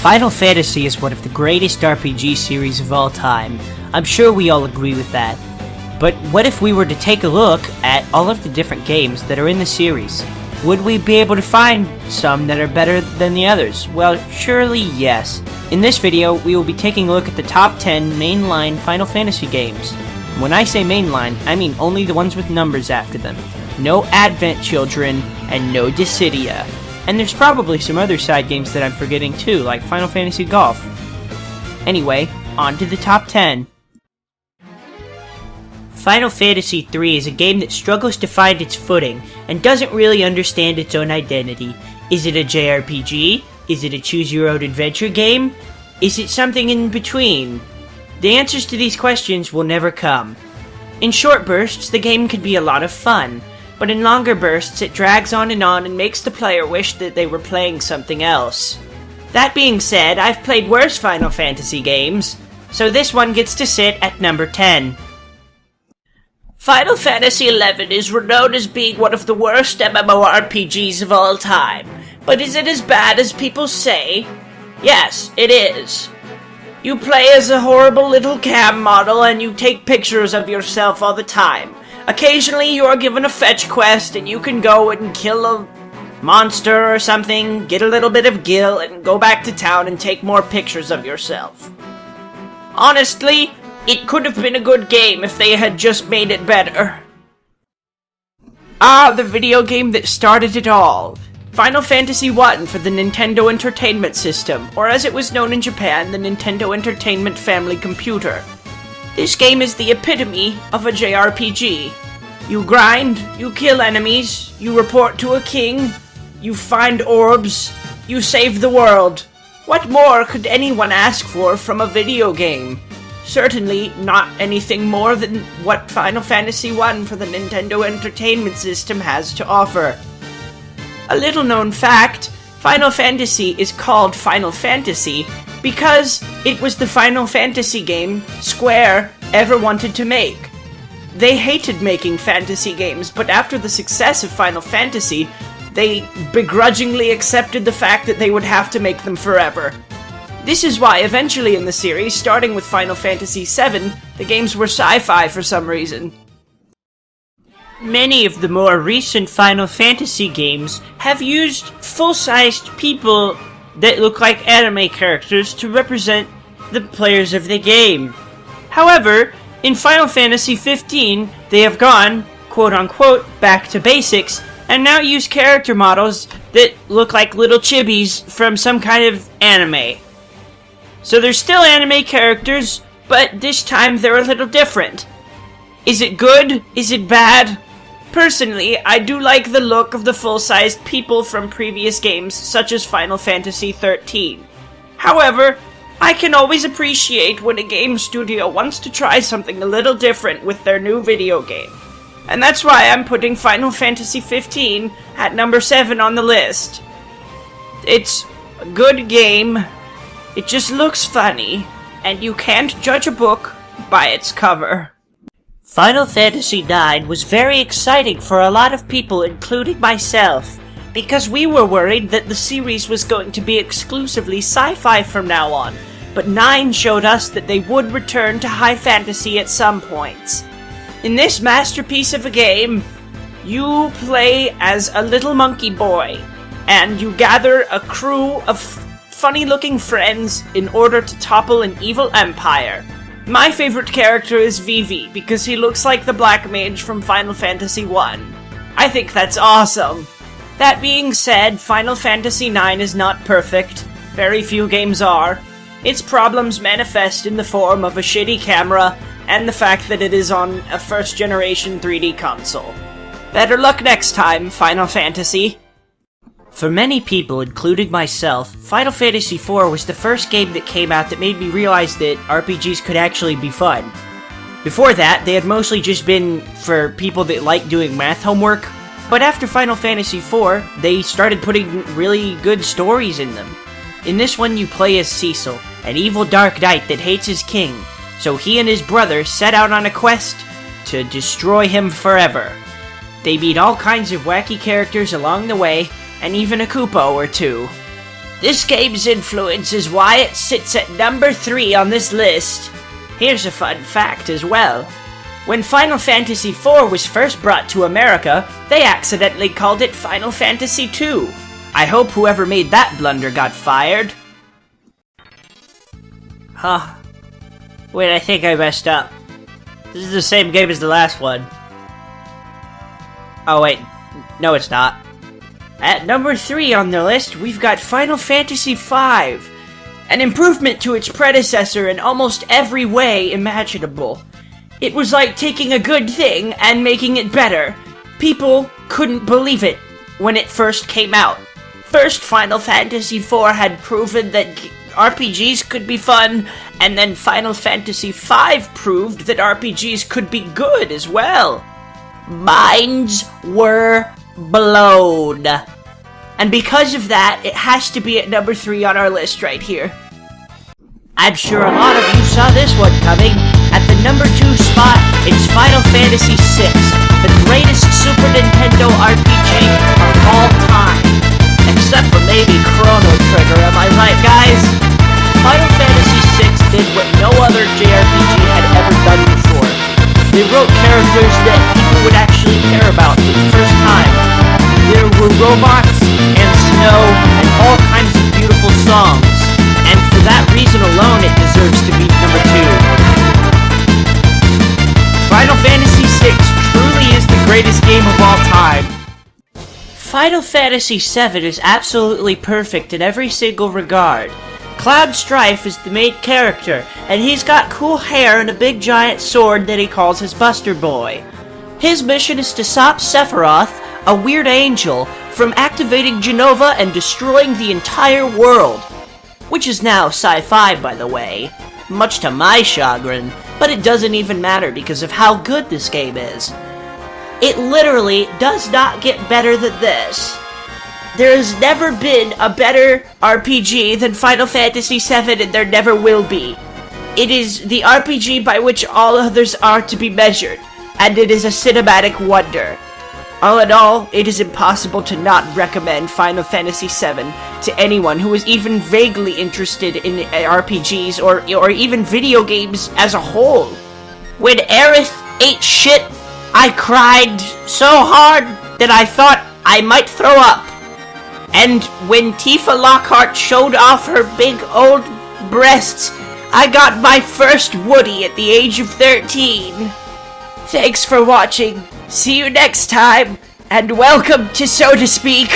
Final Fantasy is one of the greatest RPG series of all time. I'm sure we all agree with that. But what if we were to take a look at all of the different games that are in the series? Would we be able to find some that are better than the others? Well, surely yes. In this video, we will be taking a look at the top 10 mainline Final Fantasy games. When I say mainline, I mean only the ones with numbers after them. No Advent Children, and no Dissidia. And there's probably some other side games that I'm forgetting too, like Final Fantasy Golf. Anyway, on to the top 10. Final Fantasy III is a game that struggles to find its footing and doesn't really understand its own identity. Is it a JRPG? Is it a choose-your-own-adventure game? Is it something in between? The answers to these questions will never come. In short bursts, the game can be a lot of fun, but in longer bursts it drags on and makes the player wish that they were playing something else. That being said, I've played worse Final Fantasy games, so this one gets to sit at number 10. Final Fantasy XI is renowned as being one of the worst MMORPGs of all time, but is it as bad as people say? Yes, it is. You play as a horrible little cam model and you take pictures of yourself all the time. Occasionally you are given a fetch quest and you can go and kill a monster or something, get a little bit of gil, and go back to town and take more pictures of yourself. Honestly, it could have been a good game if they had just made it better. The video game that started it all. Final Fantasy I for the Nintendo Entertainment System, or as it was known in Japan, the Nintendo Entertainment Family Computer. This game is the epitome of a JRPG. You grind, you kill enemies, you report to a king, you find orbs, you save the world. What more could anyone ask for from a video game? Certainly not anything more than what Final Fantasy I for the Nintendo Entertainment System has to offer. A little known fact, Final Fantasy is called Final Fantasy because it was the Final Fantasy game Square ever wanted to make. They hated making fantasy games, but after the success of Final Fantasy, they begrudgingly accepted the fact that they would have to make them forever. This is why eventually in the series, starting with Final Fantasy VII, the games were sci-fi for some reason. Many of the more recent Final Fantasy games have used full-sized people that look like anime characters to represent the players of the game. However, in Final Fantasy XV, they have gone, quote-unquote, back to basics, and now use character models that look like little chibis from some kind of anime. So they're still anime characters, but this time they're a little different. Is it good? Is it bad? Personally, I do like the look of the full-sized people from previous games, such as Final Fantasy XIII. However, I can always appreciate when a game studio wants to try something a little different with their new video game. And that's why I'm putting Final Fantasy XV at number 7 on the list. It's a good game, it just looks funny, and you can't judge a book by its cover. Final Fantasy IX was very exciting for a lot of people, including myself, because we were worried that the series was going to be exclusively sci-fi from now on, but 9 showed us that they would return to high fantasy at some points. In this masterpiece of a game, you play as a little monkey boy, and you gather a crew of funny-looking friends in order to topple an evil empire. My favorite character is Vivi, because he looks like the Black Mage from Final Fantasy I. I think that's awesome. That being said, Final Fantasy IX is not perfect. Very few games are. Its problems manifest in the form of a shitty camera and the fact that it is on a first-generation 3D console. Better luck next time, Final Fantasy. For many people, including myself, Final Fantasy IV was the first game that came out that made me realize that RPGs could actually be fun. Before that, they had mostly just been for people that like doing math homework, but after Final Fantasy IV, they started putting really good stories in them. In this one, you play as Cecil, an evil dark knight that hates his king, so he and his brother set out on a quest to destroy him forever. They meet all kinds of wacky characters along the way, and even a Koopa or two. This game's influence is why it sits at number 3 on this list. Here's a fun fact as well. When Final Fantasy IV was first brought to America, they accidentally called it Final Fantasy II. I hope whoever made that blunder got fired. Huh. Wait, I think I messed up. This is the same game as the last one. Oh wait, no it's not. At number 3 on the list, we've got Final Fantasy V, an improvement to its predecessor in almost every way imaginable. It was like taking a good thing and making it better. People couldn't believe it when it first came out. First, Final Fantasy IV had proven that RPGs could be fun, and then Final Fantasy V proved that RPGs could be good as well. Minds were blown. And because of that, it has to be at number 3 on our list right here. I'm sure a lot of you saw this one coming. At the number 2 spot, it's Final Fantasy VI, the greatest Super Nintendo RPG of all time. Except for maybe Chrono Trigger, am I right, guys? Final Fantasy VI did what no other JRPG had ever done before. They wrote characters that people would actually care about for the first time. There were robots, and snow, and all kinds of beautiful songs. And for that reason alone, it deserves to be number 2. Final Fantasy VI truly is the greatest game of all time. Final Fantasy VII is absolutely perfect in every single regard. Cloud Strife is the main character, and he's got cool hair and a big giant sword that he calls his Buster Boy. His mission is to stop Sephiroth, a weird angel, from activating Genova and destroying the entire world. Which is now sci-fi, by the way. Much to my chagrin, but it doesn't even matter because of how good this game is. It literally does not get better than this. There has never been a better RPG than Final Fantasy VII, and there never will be. It is the RPG by which all others are to be measured, and it is a cinematic wonder. All in all, it is impossible to not recommend Final Fantasy VII to anyone who is even vaguely interested in RPGs or even video games as a whole. When Aerith ate shit, I cried so hard that I thought I might throw up. And when Tifa Lockhart showed off her big old breasts, I got my first Woody at the age of 13. Thanks for watching. See you next time, and welcome to So to Speak.